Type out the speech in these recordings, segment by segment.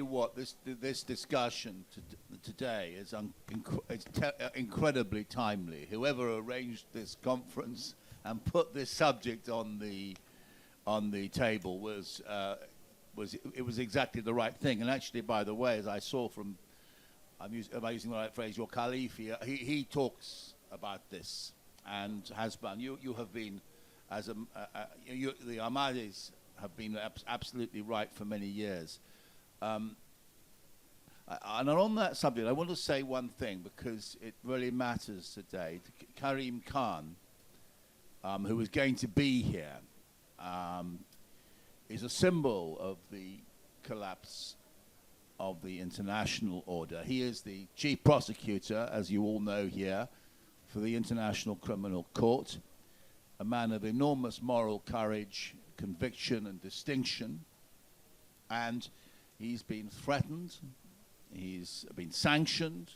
What this discussion today is incredibly timely. Whoever arranged this conference and put this subject on the table was exactly the right thing. And actually, by the way, as I saw from, am I using the right phrase? Your Caliph, he talks about this and has been. You have been, the Ahmadis have been absolutely right for many years. And on that subject, I want to say one thing because it really matters today. Karim Khan, who is going to be here, is a symbol of the collapse of the international order. He is the chief prosecutor, as you all know here, for the International Criminal Court, a man of enormous moral courage, conviction, and distinction. And he's been threatened, he's been sanctioned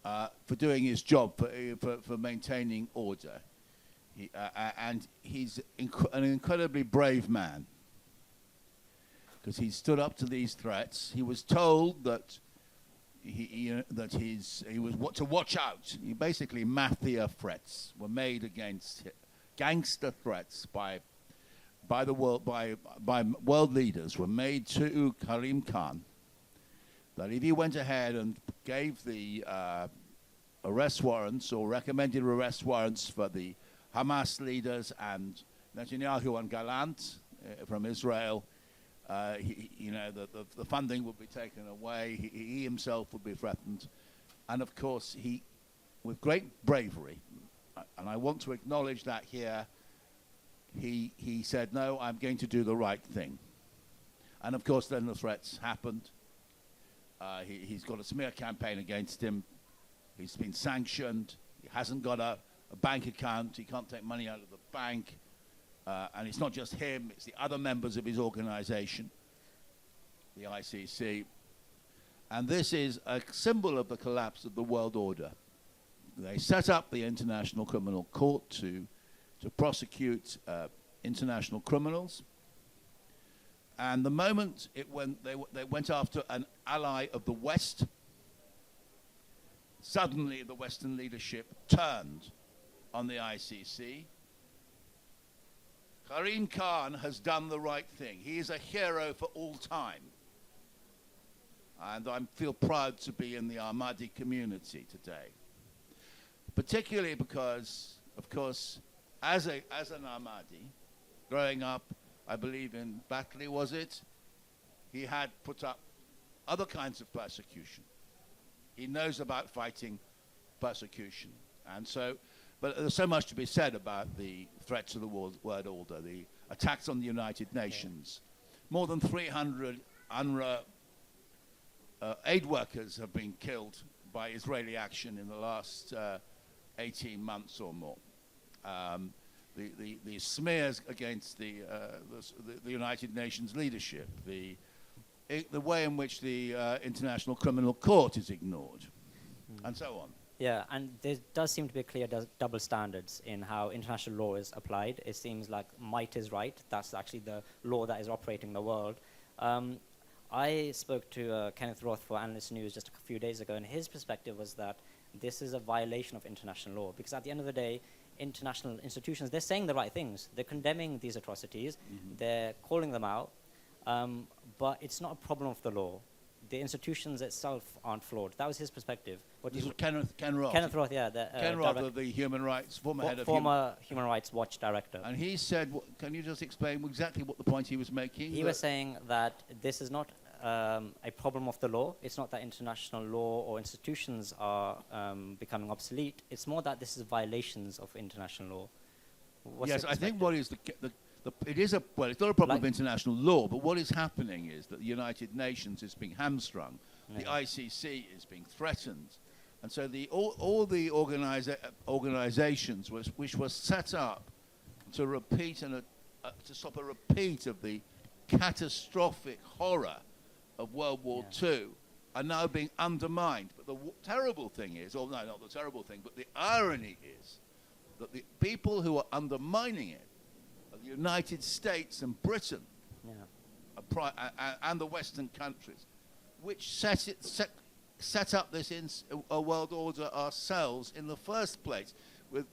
for doing his job, for maintaining order. And he's an incredibly brave man because he stood up to these threats. He was told that he was to watch out. Basically, mafia threats were made against him, gangster threats by world leaders were made to Karim Khan, that if he went ahead and gave the arrest warrants or recommended arrest warrants for the Hamas leaders and Netanyahu and Gallant from Israel, the funding would be taken away. He himself would be threatened, and of course he, with great bravery, and I want to acknowledge that here. He said, no, I'm going to do the right thing. And of course, then the threats happened. He's got a smear campaign against him. He's been sanctioned. He hasn't got a bank account. He can't take money out of the bank. And it's not just him, it's the other members of his organization, the ICC. And this is a symbol of the collapse of the world order. They set up the International Criminal Court to prosecute international criminals, and the moment they went after an ally of the West, suddenly the Western leadership turned on the ICC. Karim Khan has done the right thing. He is a hero for all time, and I feel proud to be in the Ahmadi community today, particularly because, of course, as an Ahmadi, growing up, I believe in Batley, was it? He had put up other kinds of persecution. He knows about fighting persecution. And so, but there's so much to be said about the threats to the world order, the attacks on the United Nations. More than 300 UNRWA aid workers have been killed by Israeli action in the last 18 months or more. The smears against the United Nations leadership, the way in which the International Criminal Court is ignored, and so on. Yeah, and there does seem to be a clear double standards in how international law is applied. It seems like might is right. That's actually the law that is operating the world. I spoke to Kenneth Roth for Analyst News just a few days ago, and his perspective was that this is a violation of international law, because at the end of the day, international institutions, they're saying the right things. They're condemning these atrocities. They're calling them out. But it's not a problem of the law. The institutions itself aren't flawed. That was his perspective. This was Ken Roth. Kenneth Roth, yeah. Ken Roth, of the Human Rights, former Human Rights Watch director. And he said, can you just explain exactly what the point he was making? He was saying that this is not a problem of the law. It's not that international law or institutions are becoming obsolete. It's more that this is violations of international law. Yes, I think what is it's not a problem of international law, but what is happening is that the United Nations is being hamstrung, the ICC is being threatened, and so all the organizations which were set up to repeat to stop a repeat of the catastrophic horror of World War II are now being undermined. But the terrible thing is, or no, not the terrible thing, but the irony is that the people who are undermining it are the United States and Britain, are and the Western countries, which set up this a world order ourselves in the first place.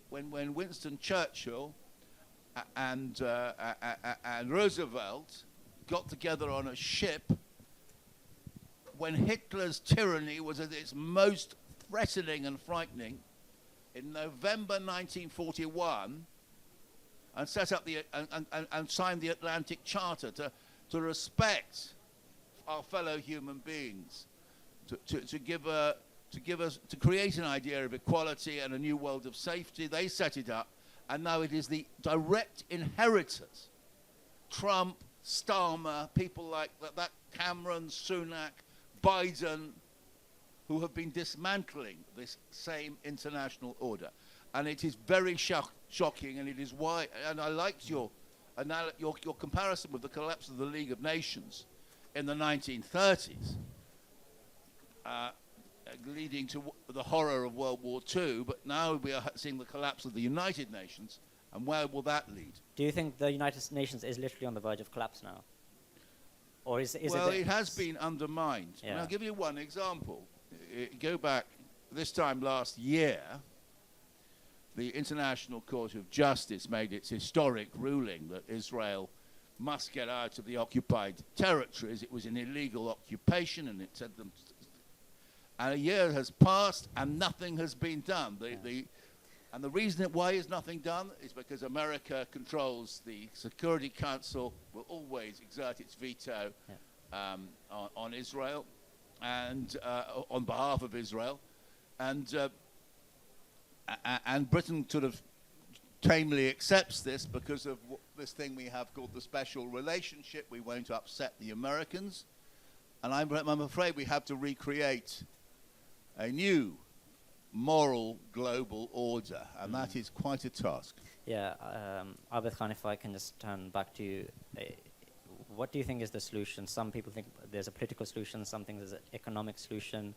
When Winston Churchill and Roosevelt got together on a ship, when Hitler's tyranny was at its most threatening and frightening, in November 1941, and set up and signed the Atlantic Charter to respect our fellow human beings, to create an idea of equality and a new world of safety. They set it up, and now it is the direct inheritors, Trump, Starmer, people like that, Cameron, Sunak, Biden, who have been dismantling this same international order. And it is very shocking, and it is why, and I liked your comparison with the collapse of the League of Nations in the 1930s, leading to the horror of World War II, but now we are seeing the collapse of the United Nations, and where will that lead? Do you think the United Nations is literally on the verge of collapse now? Or is well, it has been undermined. Yeah. And I'll give you one example. Go back this time last year, the International Court of Justice made its historic ruling that Israel must get out of the occupied territories. It was an illegal occupation, and it said them. And a year has passed, and nothing has been done. And the reason why is nothing done is because America controls the Security Council, will always exert its veto on Israel and on behalf of Israel, and Britain sort of tamely accepts this because of this thing we have called the special relationship. We won't upset the Americans, and I'm afraid we have to recreate a new moral global order, and that is quite a task. Yeah, Abid Khan, if I can just turn back to you, what do you think is the solution? Some people think there's a political solution, some think there's an economic solution.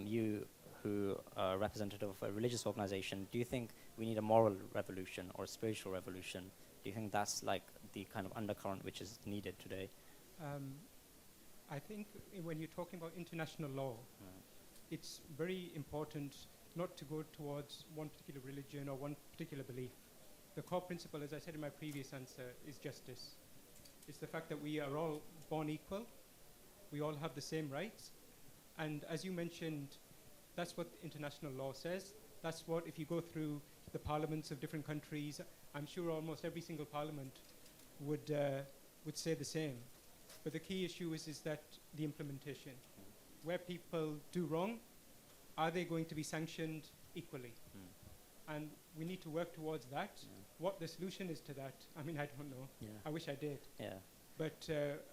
You, who are representative of a religious organization, do you think we need a moral revolution or a spiritual revolution? Do you think that's like the kind of undercurrent which is needed today? I think when you're talking about international law, it's very important not to go towards one particular religion or one particular belief. The core principle, as I said in my previous answer, is justice. It's the fact that we are all born equal, we all have the same rights, and as you mentioned, that's what international law says. That's what, if you go through the parliaments of different countries, I'm sure almost every single parliament would say the same. But the key issue is that the implementation. Where people do wrong, are they going to be sanctioned equally? And we need to work towards that. What the solution is to that, I mean, I don't know. I wish I did. But,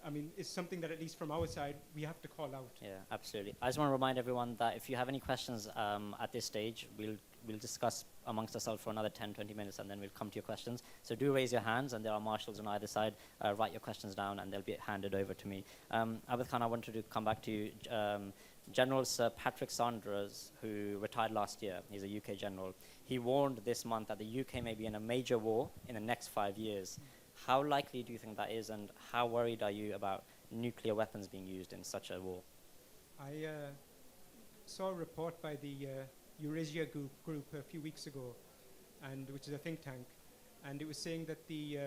I mean, it's something that at least from our side, we have to call out. Yeah, absolutely. I just want to remind everyone that if you have any questions at this stage, we'll discuss amongst ourselves for another 10, 20 minutes, and then we'll come to your questions. So do raise your hands, and there are marshals on either side. Write your questions down, and they'll be handed over to me. Abid Khan, I wanted to come back to you. General Sir Patrick Saunders, who retired last year, he's a UK general, he warned this month that the UK may be in a major war in the next 5 years. How likely do you think that is, and how worried are you about nuclear weapons being used in such a war? I saw a report by the Eurasia group a few weeks ago, and which is a think tank, and it was saying that the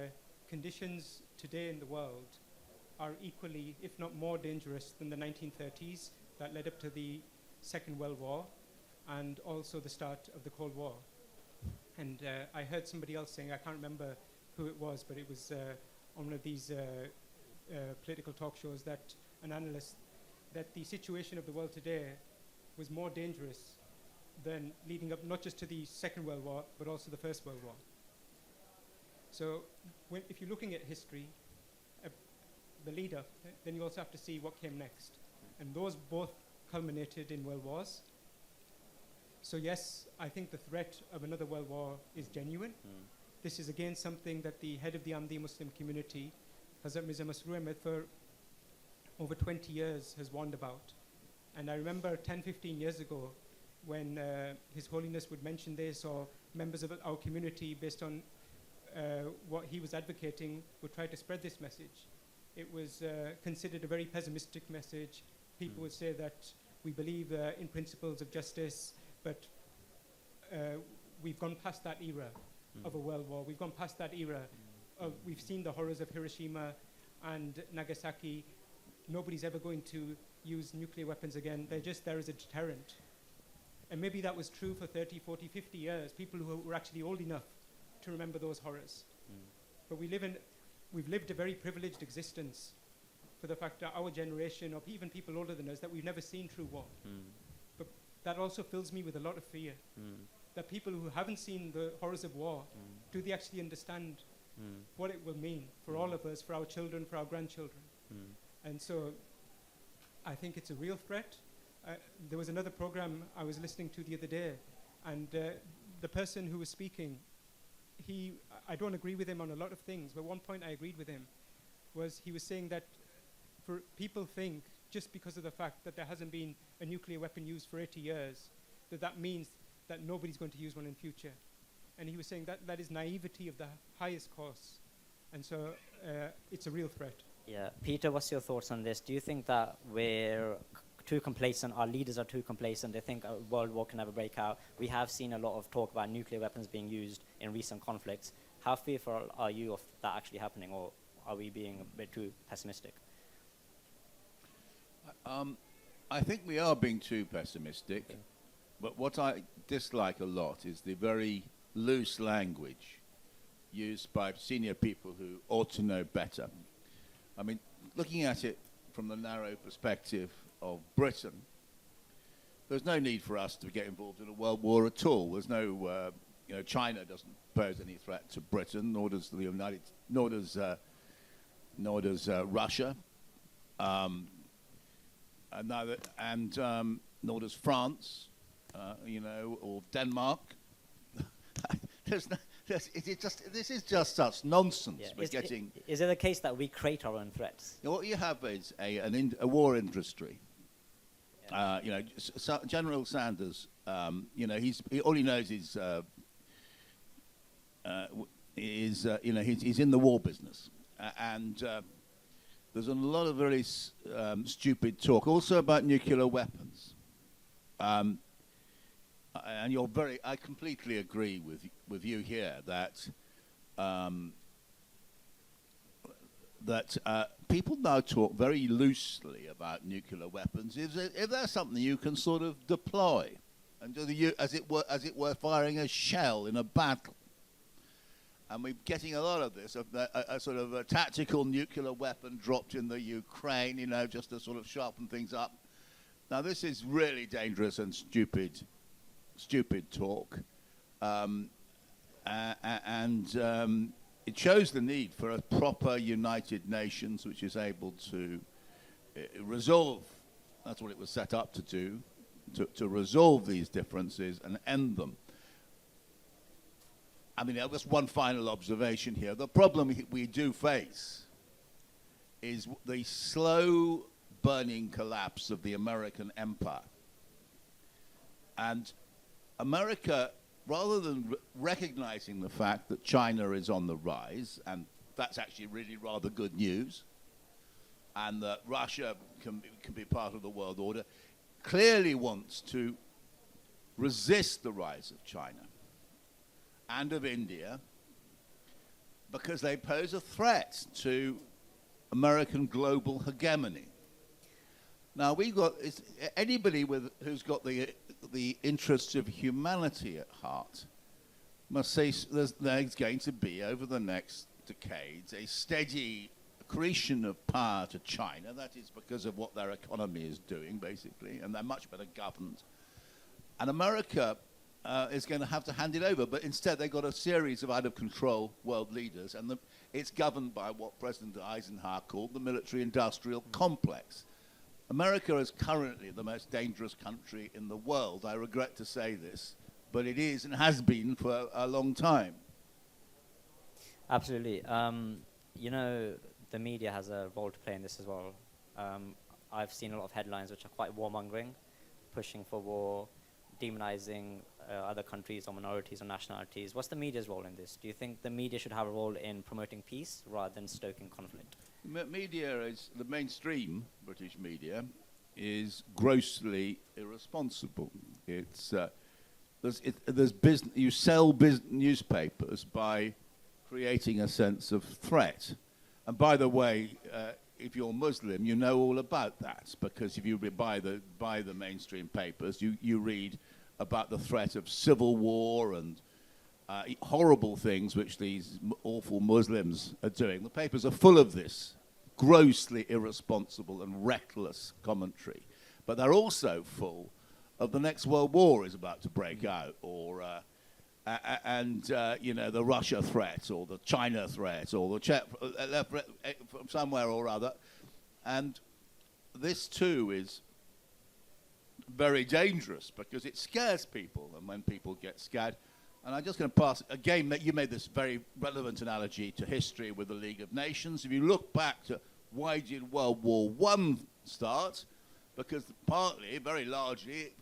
conditions today in the world are equally, if not more dangerous than the 1930s that led up to the Second World War and also the start of the Cold War. And I heard somebody else saying, I can't remember who it was, but it was on one of these political talk shows, that an analyst, that the situation of the world today was more dangerous than leading up not just to the Second World War, but also the First World War. So if you're looking at history, the leader, then you also have to see what came next. And those both culminated in world wars. So yes, I think the threat of another world war is genuine. This is again something that the head of the Ahmadi Muslim community, Hazrat Mirza Masroor Ahmed, for over 20 years has warned about. And I remember 10, 15 years ago when His Holiness would mention this, or members of our community, based on what he was advocating, would try to spread this message. it was considered a very pessimistic message. People would say that we believe in principles of justice, but we've gone past that era of a world war. We've gone past that era of, we've seen the horrors of Hiroshima and Nagasaki. Nobody's ever going to use nuclear weapons again. They're just there as a deterrent. And maybe that was true for 30, 40, 50 years, people who were actually old enough to remember those horrors. But we've lived a very privileged existence for the fact that our generation, or even people older than us, that we've never seen true war. But that also fills me with a lot of fear. That people who haven't seen the horrors of war, do they actually understand what it will mean for all of us, for our children, for our grandchildren? And so I think it's a real threat. There was another program I was listening to the other day, and the person who was speaking, I don't agree with him on a lot of things, but one point I agreed with him was he was saying that for people think just because of the fact that there hasn't been a nuclear weapon used for 80 years, that means that nobody's going to use one in future. And he was saying that is naivety of the highest course. And so it's a real threat. Yeah. Peter, what's your thoughts on this? Do you think that we're too complacent, our leaders are too complacent, they think a world war can never break out? We have seen a lot of talk about nuclear weapons being used in recent conflicts. How fearful are you of that actually happening, or are we being a bit too pessimistic? I think we are being too pessimistic, but what I dislike a lot is the very loose language used by senior people who ought to know better. I mean, looking at it from the narrow perspective of Britain, there's no need for us to get involved in a world war at all. There's no, China doesn't pose any threat to Britain, nor does Russia, nor does France, or Denmark. This is just such nonsense. Yeah. Is it the case that we create our own threats? What you have is a war industry. Yeah. General Sanders. All he knows is he's in the war business, and there's a lot of very stupid talk, also about nuclear weapons. And I completely agree with you here that people now talk very loosely about nuclear weapons. If there's something you can sort of deploy, and as it were firing a shell in a battle, and we're getting a lot of this, a sort of a tactical nuclear weapon dropped in the Ukraine, just to sort of sharpen things up. Now this is really dangerous and stupid talk, it shows the need for a proper United Nations which is able to resolve, that's what it was set up to do, to resolve these differences and end them. I mean, just one final observation here. The problem we do face is the slow burning collapse of the American empire. And America, rather than recognizing the fact that China is on the rise, and that's actually really rather good news, and that Russia can be part of the world order, clearly wants to resist the rise of China and of India because they pose a threat to American global hegemony. Now, we've got anybody who's got the interests of humanity at heart must say there's going to be, over the next decades, a steady accretion of power to China. That is because of what their economy is doing, basically, and they're much better governed. And America is going to have to hand it over, but instead they've got a series of out-of-control world leaders, and it's governed by what President Eisenhower called the military-industrial complex. America is currently the most dangerous country in the world. I regret to say this, but it is and has been for a long time. Absolutely. The media has a role to play in this as well. I've seen a lot of headlines which are quite warmongering, pushing for war, demonizing other countries or minorities or nationalities. What's the media's role in this? Do you think the media should have a role in promoting peace rather than stoking conflict? Media is the mainstream British media is grossly irresponsible. It's there's business. You sell newspapers by creating a sense of threat. And by the way, if you're Muslim, you know all about that, because if you buy the mainstream papers, you read about the threat of civil war and horrible things which these awful Muslims are doing. The papers are full of this grossly irresponsible and reckless commentary. But they're also full of the next World War is about to break out, or the Russia threat, or the China threat, or the from somewhere or other. And this too is very dangerous because it scares people, and when people get scared, and I'm just going to pass again. You made this very relevant analogy to history with the League of Nations. If you look back to why did World War I start, because partly, very largely,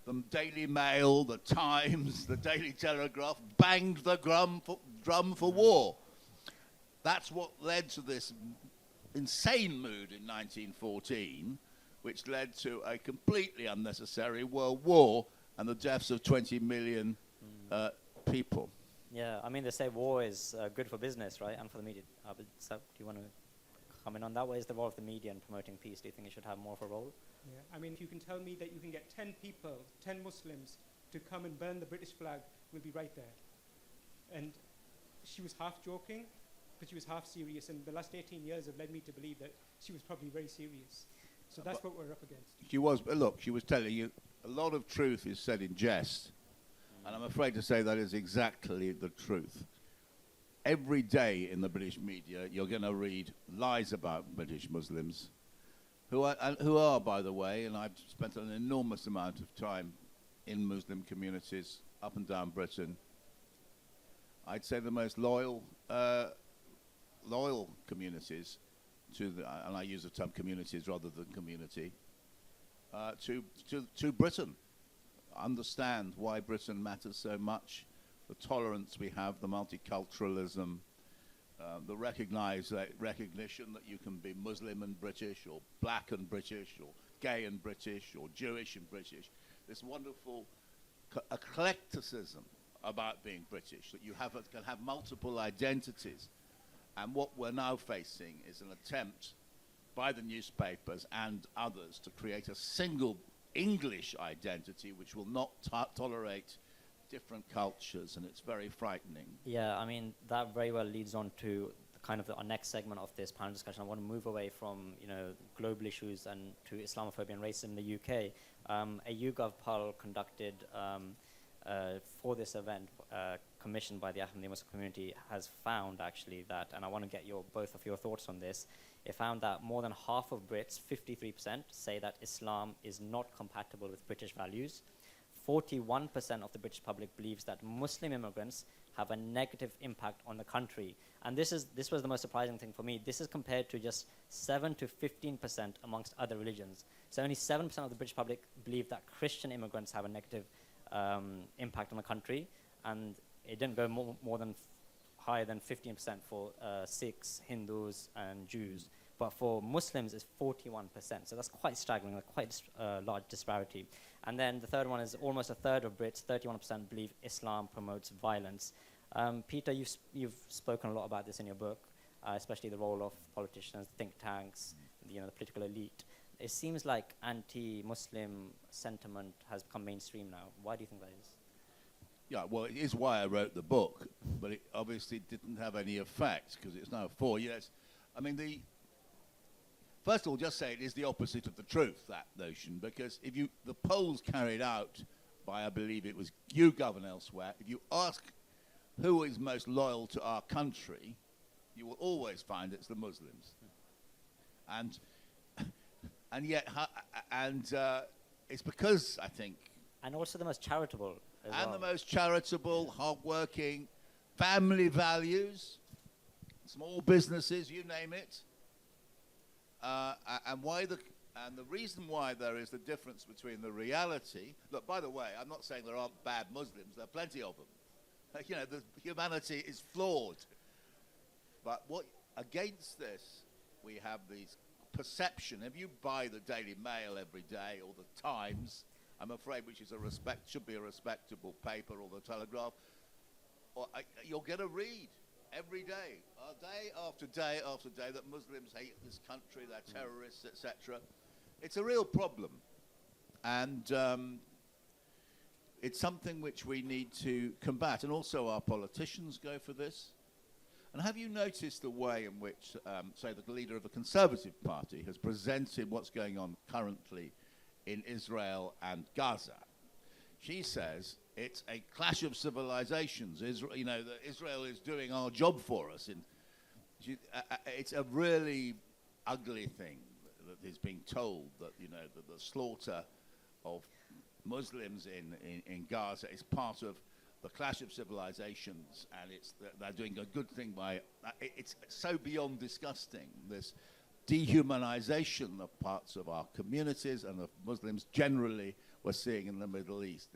the Daily Mail, the Times, the Daily Telegraph banged the drum for war. That's what led to this insane mood in 1914, which led to a completely unnecessary world war and the deaths of 20 million people. Yeah, I mean, they say war is good for business, right, and for the media. So do you want to comment on that? What is the role of the media in promoting peace? Do you think it should have more of a role? Yeah, I mean, if you can tell me that you can get 10 people, 10 Muslims, to come and burn the British flag, we'll be right there. And she was half joking, but she was half serious, and the last 18 years have led me to believe that she was probably very serious. So that's what we're up against. She was, look, she was telling you, a lot of truth is said in jest, and I'm afraid to say that is exactly the truth. Every day in the British media, you're going to read lies about British Muslims, who are, by the way, and I've spent an enormous amount of time in Muslim communities up and down Britain. I'd say the most loyal communities to and I use the term communities rather than community, to Britain. Understand why Britain matters so much, the tolerance we have, the multiculturalism, the recognition that you can be Muslim and British, or black and British, or gay and British, or Jewish and British. This wonderful eclecticism about being British, that you can have multiple identities. And what we're now facing is an attempt by the newspapers and others to create a single English identity which will not tolerate different cultures, and it's very frightening. Yeah, I mean, that very well leads on to kind of our next segment of this panel discussion. I want to move away from, global issues and to Islamophobia and racism in the UK. A YouGov poll conducted for this event, commissioned by the Ahmadiyya Muslim community, has found actually that, and I want to get both of your thoughts on this. It found that more than half of Brits, 53%, say that Islam is not compatible with British values. 41% of the British public believes that Muslim immigrants have a negative impact on the country. And this was the most surprising thing for me. This is compared to just 7 to 15% amongst other religions. So only 7% of the British public believe that Christian immigrants have a negative impact on the country, and it didn't go more than higher than 15% for Sikhs, Hindus, and Jews. But for Muslims, it's 41%. So that's quite staggering, quite large disparity. And then the third one is almost a third of Brits, 31%, believe Islam promotes violence. Peter, you've spoken a lot about this in your book, especially the role of politicians, think tanks, the political elite. It seems like anti-Muslim sentiment has become mainstream now. Why do you think that is? Yeah, well, it is why I wrote the book, but it obviously didn't have any effect because it's now 4 years. I mean, first of all, just say it is the opposite of the truth, that notion, because the polls carried out by, I believe it was YouGov and elsewhere, if you ask who is most loyal to our country, you will always find it's the Muslims. And yet, it's because, I think... And also the most charitable as and well. the most charitable, hardworking, family values, small businesses, you name it. And the reason why there is the difference between the reality... Look, by the way, I'm not saying there aren't bad Muslims. There are plenty of them. The humanity is flawed. But against this, we have these perception. If you buy the Daily Mail every day or the Times, I'm afraid, which is should be a respectable paper, or the Telegraph, you're going to read every day, day after day after day, that Muslims hate this country, they're terrorists, etc. It's a real problem, and it's something which we need to combat, and also our politicians go for this. And have you noticed the way in which, say, the leader of the Conservative Party has presented what's going on currently in Israel and Gaza? She says it's a clash of civilizations. Israel is doing our job for us. It's a really ugly thing that is being told, that the slaughter of Muslims in Gaza is part of the clash of civilizations, and they're doing a good thing by it. It's so beyond disgusting, this dehumanization of parts of our communities and of Muslims generally we're seeing in the Middle East.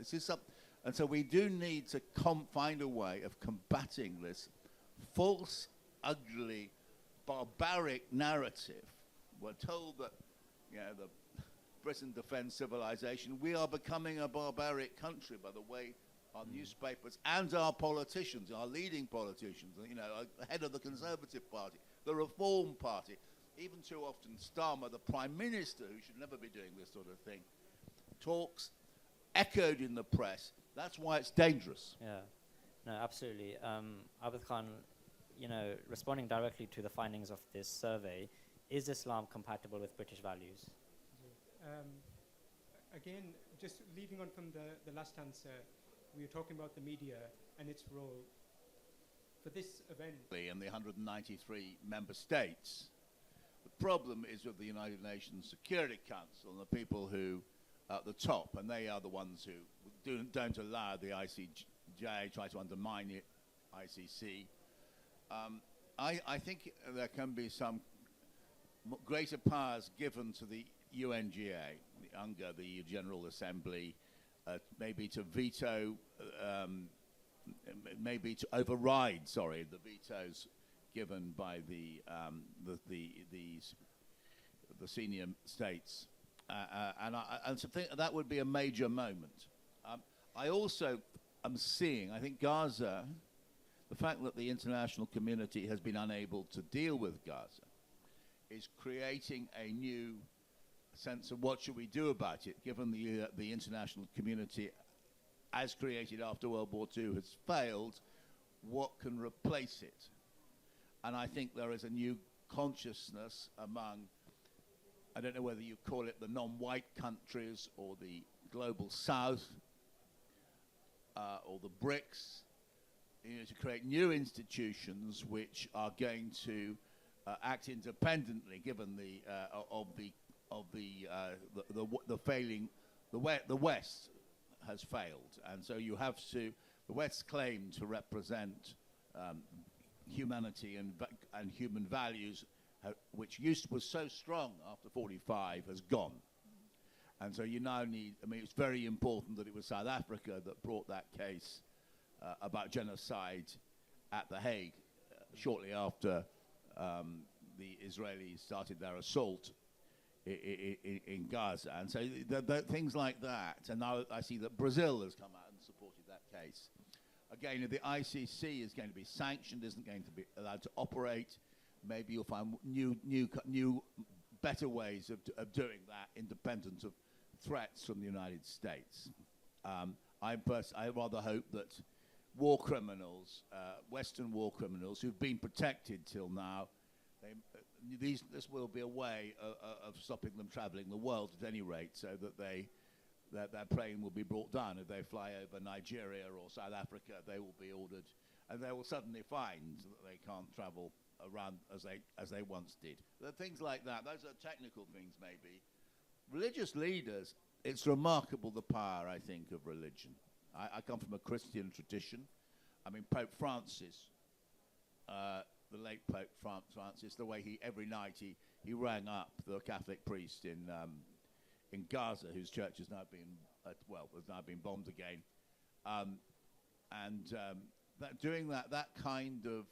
And so we do need to find a way of combating this false, ugly, barbaric narrative. We're told that the Britain defends civilization. We are becoming a barbaric country by the way our newspapers and our politicians, our leading politicians, the head of the Conservative Party, the Reform Party, even too often Starmer, the Prime Minister, who should never be doing this sort of thing, talks echoed in the press. That's why it's dangerous. Yeah, no, absolutely. Abid Khan, responding directly to the findings of this survey, is Islam compatible with British values? Again, just leading on from the last answer, we were talking about the media and its role. For this event, in the 193 member states, the problem is with the United Nations Security Council and the people who are at the top, and they are the ones who don't allow the ICJ, try to undermine the ICC. I think there can be some greater powers given to the UNGA, the UNGA, the General Assembly, maybe to veto, maybe to override, the vetoes given by the senior states, and so think that would be a major moment. I also am seeing, I think Gaza, the fact that the international community has been unable to deal with Gaza, is creating a new sense of what should we do about it, given the international community, as created after World War II, has failed. What can replace it? And I think there is a new consciousness among, I don't know whether you call it the non-white countries or the global south or the BRICS, to create new institutions which are going to act independently, given the failing. The West has failed, and so you have to. The West's claim to represent humanity and human values, which was so strong after 45, has gone. And so you now need, it's very important that it was South Africa that brought that case about genocide at The Hague shortly after the Israelis started their assault in Gaza. And so things like that. And now I see that Brazil has come out and supported that case. Again, if the ICC is going to be sanctioned, isn't going to be allowed to operate, maybe you'll find new better ways of doing that, independent of threats from the United States. I rather hope that war criminals, Western war criminals who've been protected till now, this will be a way of stopping them traveling the world at any rate, so that their plane will be brought down. If they fly over Nigeria or South Africa, they will be ordered, and they will suddenly find that they can't travel around as they once did. There are things like that. Those are technical things, maybe. Religious leaders, it's remarkable the power, I think, of religion. I come from a Christian tradition. Pope Francis, the late Pope Francis, the way every night he rang up the Catholic priest in Gaza, whose church has now been bombed again, doing that kind of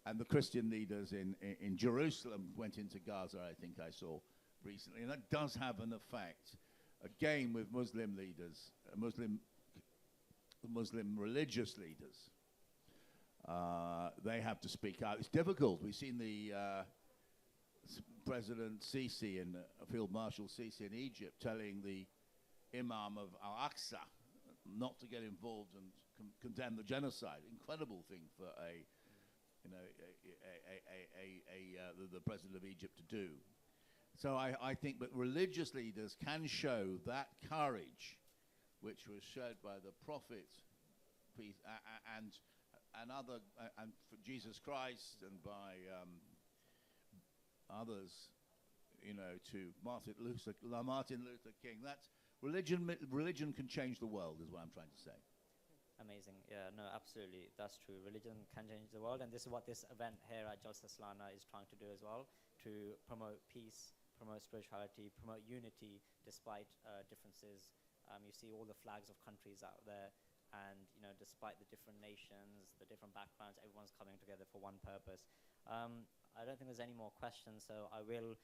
and the Christian leaders in Jerusalem went into Gaza, I think I saw recently, and that does have an effect. Again, with Muslim leaders, Muslim religious leaders, they have to speak out. It's difficult. We've seen the President Sisi and Field Marshal Sisi in Egypt telling the Imam of Al-Aqsa not to get involved and condemn the genocide. Incredible thing for the President of Egypt to do. So I think that religious leaders can show that courage, which was showed by the Prophet, peace, and for Jesus Christ, and by others, to Martin Luther King. That's religion can change the world, is what I'm trying to say. Amazing. Yeah, no, absolutely. That's true. Religion can change the world, and this is what this event here at Jalsa Salana is trying to do as well, to promote peace, promote spirituality, promote unity despite differences. You see all the flags of countries out there, and despite the different nations, the different backgrounds, everyone's coming together for one purpose. I don't think there's any more questions, so I will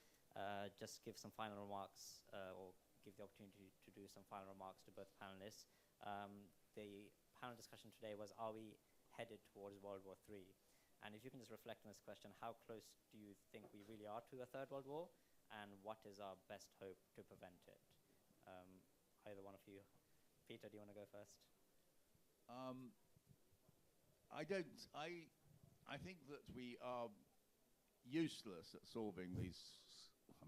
just give some final remarks, or give the opportunity to do some final remarks to both panelists. The panel discussion today was, are we headed towards World War III? And if you can just reflect on this question, how close do you think we really are to a third World War? And what is our best hope to prevent it? Either one of you. Peter, do you want to go first? I think that we are useless at solving these,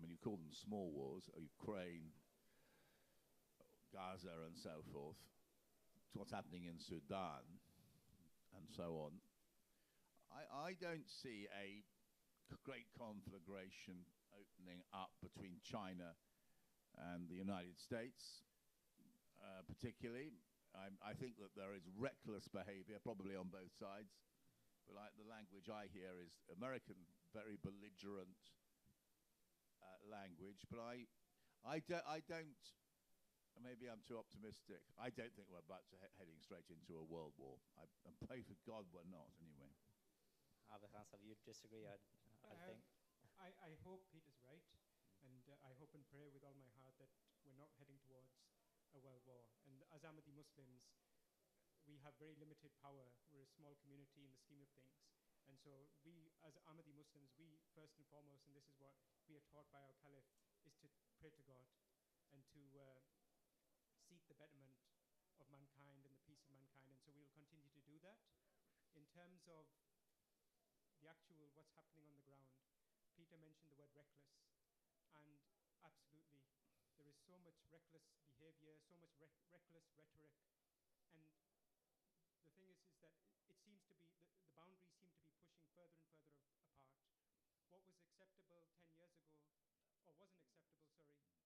you call them small wars, Ukraine, Gaza and so forth, to what's happening in Sudan and so on. I don't see a great conflagration opening up between China and the United States, particularly. I think that there is reckless behavior, probably on both sides. But the language I hear is American, very belligerent language. But I don't, maybe I'm too optimistic. I don't think we're about to heading straight into a world war. I pray for God we're not, anyway. Have you disagree? I think. I hope Peter's right, and I hope and pray with all my heart that we're not heading towards a world war. And as Ahmadi Muslims, we have very limited power. We're a small community in the scheme of things. And so we, as Ahmadi Muslims, we first and foremost, and this is what we are taught by our Caliph, is to pray to God and to seek the betterment of mankind and the peace of mankind. And so we will continue to do that. In terms of the actual what's happening on the ground, Peter mentioned the word reckless. And absolutely, there is so much reckless behavior, so much reckless rhetoric. And the thing is that it seems to be, the boundaries seem to be pushing further and further apart. What was acceptable 10 years ago, or wasn't acceptable, sorry,